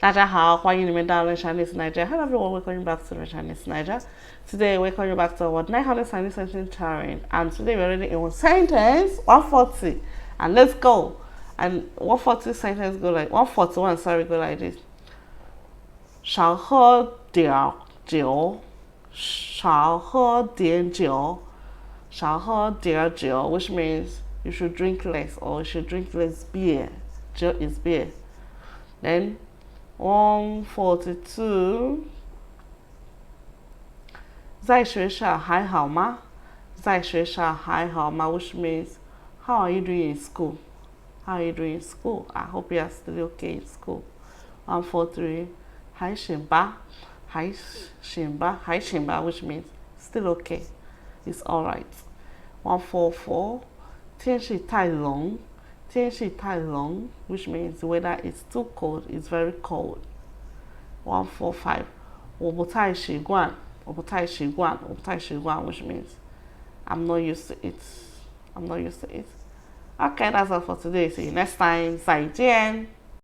大家好，欢迎你们到 Learn Chinese Niger. Hello everyone, welcome back to Learn Chinese Niger. Today we're coming back to our 900 Chinese sentence challenge, and today we're reading in one sentence 140. And let's go. And 140 sentence go like 141. Sorry, go like this. 少喝点酒，少喝点酒，少喝点酒, which means you should drink less or you should drink less beer. 酒 is beer. Then 142. 在学校还好吗？在学校还好吗？ which means how are you doing in school? How are you doing in school? I hope you are still okay in school. 143. 还行吧，还行吧，还行吧, which means still okay. It's alright. 144. 天气太冷，天气太冷, which means the weather is too cold, it's very cold. 145. 我不太习惯，我不太习惯，我不太习惯, which means I'm not used to it. I'm not used to it. Okay, that's all for today. See you next time. 再见。